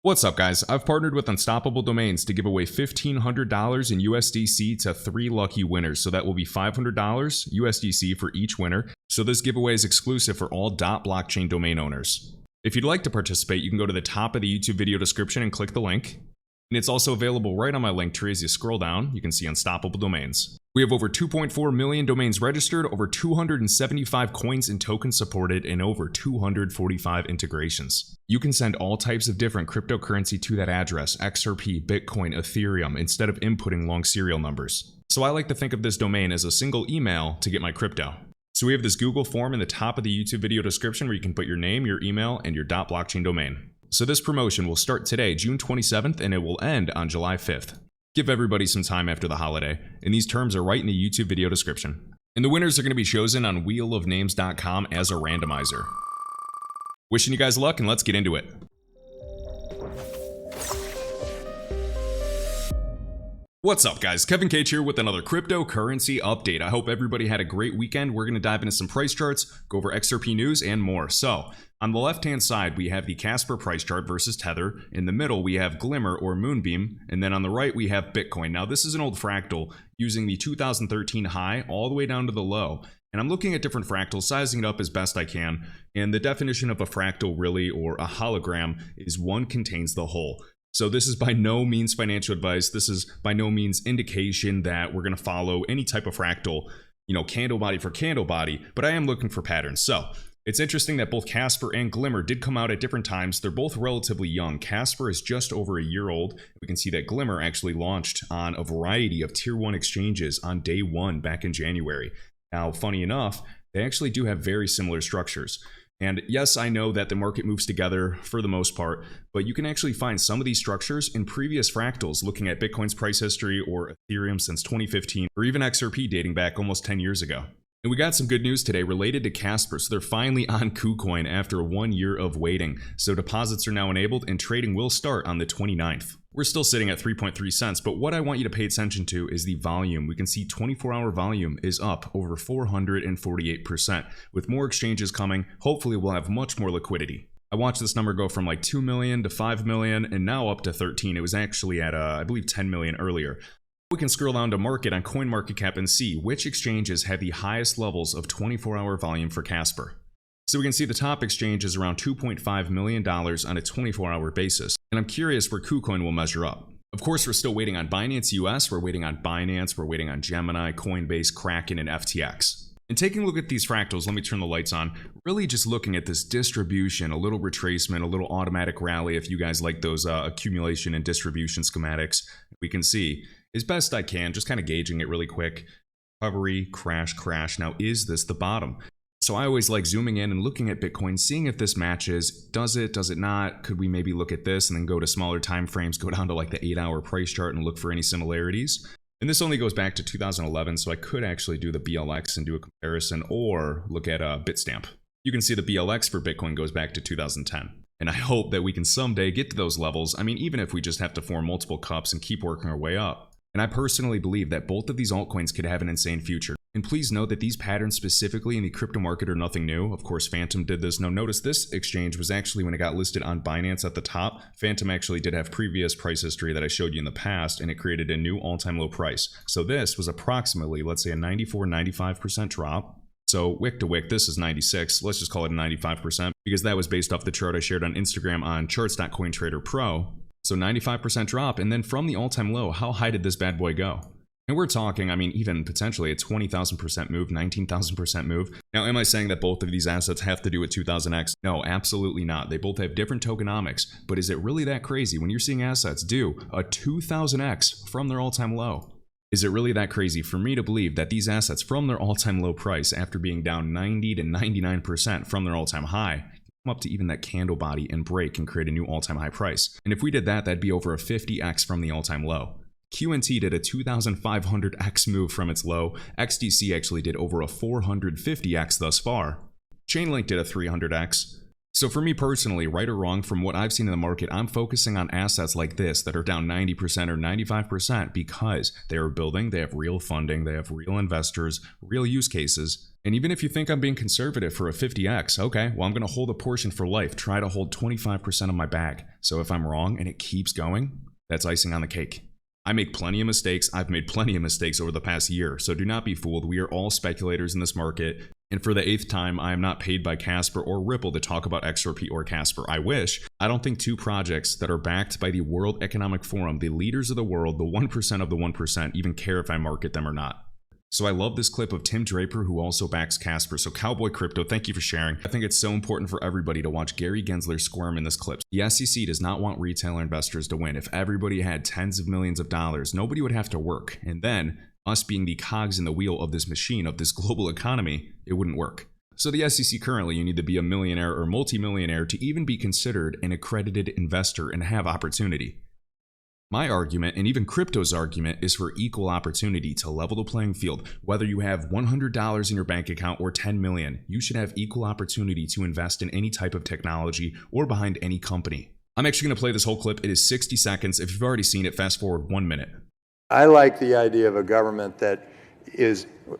What's up, guys? I've partnered with Unstoppable Domains to give away $1,500 in USDC to 3 lucky winners. So that will be $500 USDC for each winner. So this giveaway is exclusive for all .blockchain domain owners. If you'd like to participate, you can go to the top of the YouTube video description and click the link. And it's also available right on my link tree. As you scroll down, you can see Unstoppable Domains. We have over 2.4 million domains registered, over 275 coins and tokens supported, and over 245 integrations. You can send all types of different cryptocurrency to that address, XRP, Bitcoin, Ethereum, instead of inputting long serial numbers. So I like to think of this domain as a single email to get my crypto. So we have this Google form in the top of the YouTube video description where you can put your name, your email, and your .blockchain domain. So this promotion will start today, June 27th, and it will end on July 5th. Give everybody some time after the holiday, and these terms are right in the YouTube video description. And the winners are going to be chosen on wheelofnames.com as a randomizer. Wishing you guys luck, and let's get into it. What's up, guys? Kevin Cage here with another cryptocurrency update. I hope everybody had a great weekend. We're going to dive into some price charts, go over XRP news, and more. So, on the left-hand side, we have the Casper price chart versus Tether. In the middle, we have Glimmer or Moonbeam. And then on the right, we have Bitcoin. Now, this is an old fractal using the 2013 high all the way down to the low. And I'm looking at different fractals, sizing it up as best I can. And the definition of a fractal, really, or a hologram, is one contains the whole. So this is by no means financial advice. This is by no means indication that we're going to follow any type of fractal, candle body for candle body, but I am looking for patterns. So it's interesting that both Casper and Glimmer did come out at different times. They're both relatively young. Casper is just over a year old. We can see that Glimmer actually launched on a variety of tier 1 exchanges on day 1 back in January. Now, funny enough, they actually do have very similar structures. And yes, I know that the market moves together for the most part, but you can actually find some of these structures in previous fractals, looking at Bitcoin's price history or Ethereum since 2015, or even XRP dating back almost 10 years ago. And we got some good news today related to Casper. So they're finally on KuCoin after 1 year of waiting. So deposits are now enabled and trading will start on the 29th. We're still sitting at 3.3 cents, but what I want you to pay attention to is the volume. We can see 24-hour volume is up over 448%. With more exchanges coming, hopefully we'll have much more liquidity. I watched this number go from like 2 million to 5 million and now up to 13. It was actually at, I believe, 10 million earlier. We can scroll down to market on CoinMarketCap and see which exchanges have the highest levels of 24-hour volume for Casper. So we can see the top exchange is around $2.5 million on a 24-hour basis. And I'm curious where KuCoin will measure up. Of course, we're still waiting on Binance US, we're waiting on Binance, we're waiting on Gemini, Coinbase, Kraken, and FTX. And taking a look at these fractals, let me turn the lights on, really just looking at this distribution, a little retracement, a little automatic rally, if you guys like those accumulation and distribution schematics, we can see, as best I can, just kind of gauging it really quick. Recovery, crash, crash. Now, is this the bottom? So I always like zooming in and looking at Bitcoin, seeing if this matches. Does it not? Could we maybe look at this and then go to smaller time frames, go down to like the 8-hour price chart and look for any similarities? And this only goes back to 2011, so I could actually do the BLX and do a comparison, or look at Bitstamp. You can see the BLX for Bitcoin goes back to 2010. And I hope that we can someday get to those levels. I mean, even if we just have to form multiple cups and keep working our way up. And I personally believe that both of these altcoins could have an insane future. And please note that these patterns specifically in the crypto market are nothing new. Of course, Phantom did this. Now notice this exchange was actually when it got listed on Binance at the top. Phantom actually did have previous price history that I showed you in the past, and it created a new all-time low price. So this was approximately, let's say, a 94-95% drop. So wick to wick, this is 96. Let's just call it a 95% because that was based off the chart I shared on Instagram on charts.cointraderpro. So 95% drop, and then from the all-time low, how high did this bad boy go? And we're talking, I mean, even potentially a 20,000% move, 19,000% move. Now, am I saying that both of these assets have to do with 2000x? No, absolutely not. They both have different tokenomics, but is it really that crazy when you're seeing assets do a 2000x from their all-time low? Is it really that crazy for me to believe that these assets from their all-time low price, after being down 90 to 99% from their all-time high, up to even that candle body and break and create a new all-time high price? And if we did that, that'd be over a 50x from the all-time low. QNT did a 2,500x move from its low. XDC actually did over a 450x thus far. Chainlink did a 300x. So for me personally, right or wrong, from what I've seen in the market, I'm focusing on assets like this that are down 90% or 95% because they are building, they have real funding, they have real investors, real use cases. And even if you think I'm being conservative for a 50x, okay, well, I'm going to hold a portion for life, try to hold 25% of my bag. So if I'm wrong and it keeps going, that's icing on the cake. I make plenty of mistakes. I've made plenty of mistakes over the past year. So do not be fooled. We are all speculators in this market. And for the 8th time, I am not paid by Casper or Ripple to talk about XRP or Casper. I wish. I don't think two projects that are backed by the World Economic Forum, the leaders of the world, the 1% of the 1%, even care if I market them or not. So I love this clip of Tim Draper, who also backs Casper. So Cowboy Crypto, thank you for sharing. I think it's so important for everybody to watch Gary Gensler squirm in this clip. The SEC does not want retail investors to win. If everybody had tens of millions of dollars, nobody would have to work. And then us being the cogs in the wheel of this machine, of this global economy, it wouldn't work. So the SEC currently, you need to be a millionaire or multimillionaire to even be considered an accredited investor and have opportunity. My argument, and even crypto's argument, is for equal opportunity to level the playing field. Whether you have $100 in your bank account or $10 million, you should have equal opportunity to invest in any type of technology or behind any company. I'm actually going to play this whole clip. It is 60 seconds. If you've already seen it, fast forward 1 minute. I like the idea of a government that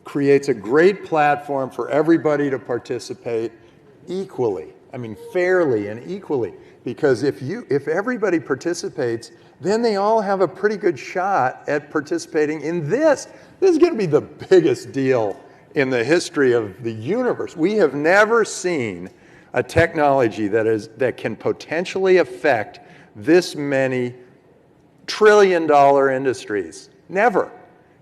creates a great platform for everybody to participate equally. I mean, fairly and equally. Because if everybody participates, then they all have a pretty good shot at participating in this. This is going to be the biggest deal in the history of the universe. We have never seen a technology that can potentially affect this many trillion-dollar industries. Never.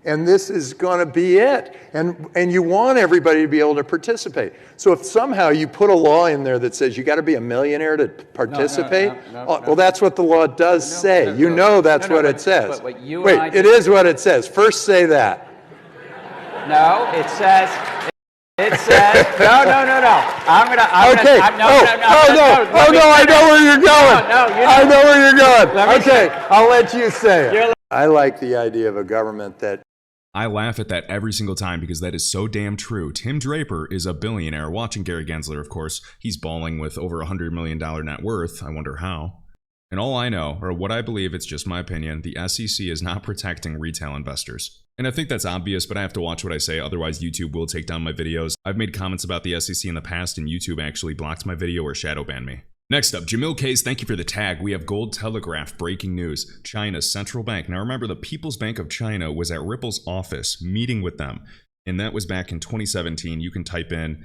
And this is going to be it. And you want everybody to be able to participate. So if somehow you put a law in there that says you got to be a millionaire to participate, well, that's what the law does say. You know that's what it says. Wait, it is what it says. First say that. No, it says, no. I know where you're going. I know where you're going. Okay, I'll let you say it. I like the idea of a government that. I laugh at that every single time because that is so damn true. Tim Draper is a billionaire. Watching Gary Gensler, of course, he's balling with over $100 million net worth. I wonder how. And all I know, or what I believe, it's just my opinion, the SEC is not protecting retail investors. And I think that's obvious, but I have to watch what I say, otherwise YouTube will take down my videos. I've made comments about the SEC in the past, and YouTube actually blocked my video or shadow banned me. Next up, Jamil K's, thank you for the tag. We have Gold Telegraph, breaking news. China's central bank. Now remember, the People's Bank of China was at Ripple's office meeting with them. And that was back in 2017. You can type in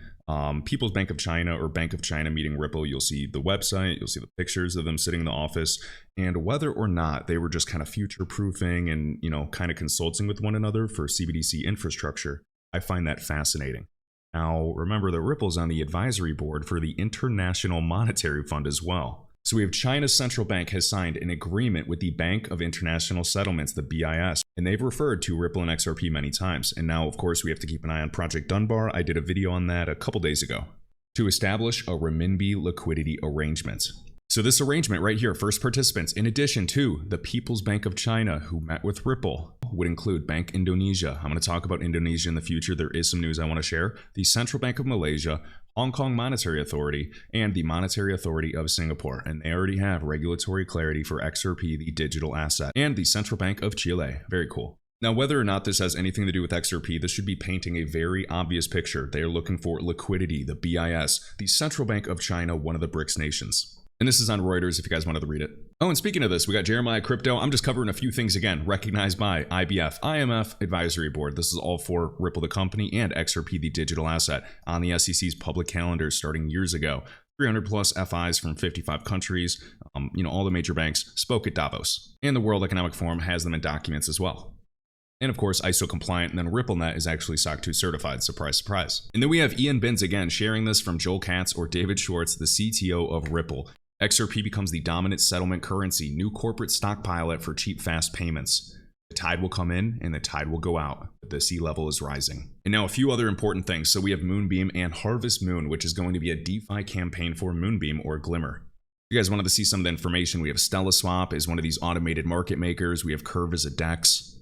People's Bank of China or Bank of China meeting Ripple. You'll see the website. You'll see the pictures of them sitting in the office. And whether or not they were just kind of future-proofing and, kind of consulting with one another for CBDC infrastructure, I find that fascinating. Now, remember that Ripple's on the advisory board for the International Monetary Fund as well. So we have China's central bank has signed an agreement with the Bank of International Settlements, the BIS, and they've referred to Ripple and XRP many times. And now, of course, we have to keep an eye on Project Dunbar. I did a video on that a couple days ago to establish a renminbi liquidity arrangement. So this arrangement right here, first participants, in addition to the People's Bank of China, who met with Ripple, would include Bank Indonesia. I'm going to talk about Indonesia in the future. There is some news I want to share. The Central Bank of Malaysia, Hong Kong Monetary Authority, and the Monetary Authority of Singapore. And they already have regulatory clarity for XRP, the digital asset, and the Central Bank of Chile. Very cool. Now, whether or not this has anything to do with XRP, this should be painting a very obvious picture. They are looking for liquidity, the BIS, the Central Bank of China, one of the BRICS nations. And this is on Reuters if you guys wanted to read it. Oh, and speaking of this, we got Jeremiah Crypto. I'm just covering a few things again, recognized by IMF Advisory Board. This is all for Ripple, the company, and XRP, the digital asset, on the SEC's public calendar starting years ago. 300 plus FIs from 55 countries, all the major banks spoke at Davos. And the World Economic Forum has them in documents as well. And of course, ISO compliant, and then RippleNet is actually SOC 2 certified. Surprise, surprise. And then we have Ian Binns again sharing this from Joel Katz or David Schwartz, the CTO of Ripple. XRP becomes the dominant settlement currency, new corporate stockpile for cheap, fast payments. The tide will come in and the tide will go out. The sea level is rising. And now a few other important things. So we have Moonbeam and Harvest Moon, which is going to be a DeFi campaign for Moonbeam or Glimmer. If you guys wanted to see some of the information, we have Stella Swap is one of these automated market makers. We have Curve as a DEX.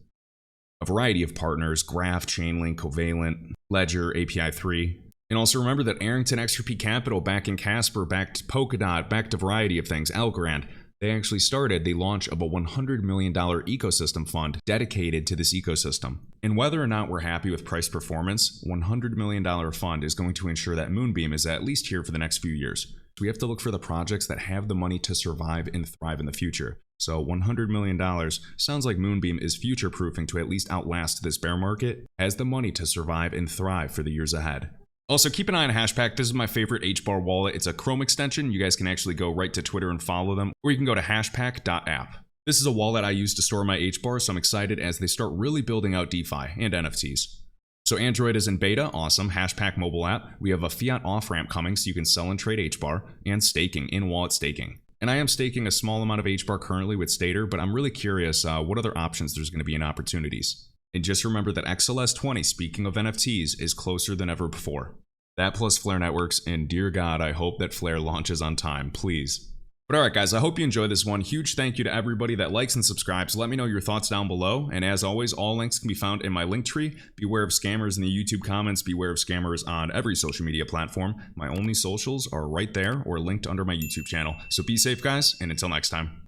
A variety of partners, Graph, Chainlink, Covalent, Ledger, API 3. And also remember that Arrington XRP Capital, back in Casper, backed Polkadot, backed a variety of things, Algorand. They actually started the launch of a $100 million ecosystem fund dedicated to this ecosystem. And whether or not we're happy with price performance, $100 million fund is going to ensure that Moonbeam is at least here for the next few years. we have to look for the projects that have the money to survive and thrive in the future. So $100 million sounds like Moonbeam is future-proofing to at least outlast this bear market, has the money to survive and thrive for the years ahead. Also, keep an eye on Hashpack. This is my favorite HBAR wallet. It's a Chrome extension. You guys can actually go right to Twitter and follow them, or you can go to hashpack.app. This is a wallet I use to store my HBAR, so I'm excited as they start really building out DeFi and NFTs. So Android is in beta, awesome. Hashpack mobile app. We have a fiat off-ramp coming so you can sell and trade HBAR, and staking, in-wallet staking. And I am staking a small amount of HBAR currently with Stater, but I'm really curious what other options there's going to be in opportunities. And just remember that XLS20, speaking of NFTs, is closer than ever before. That plus Flare Networks, and dear God, I hope that Flare launches on time, please. But alright guys, I hope you enjoyed this one. Huge thank you to everybody that likes and subscribes. Let me know your thoughts down below. And as always, all links can be found in my link tree. Beware of scammers in the YouTube comments. Beware of scammers on every social media platform. My only socials are right there or linked under my YouTube channel. So be safe guys, and until next time.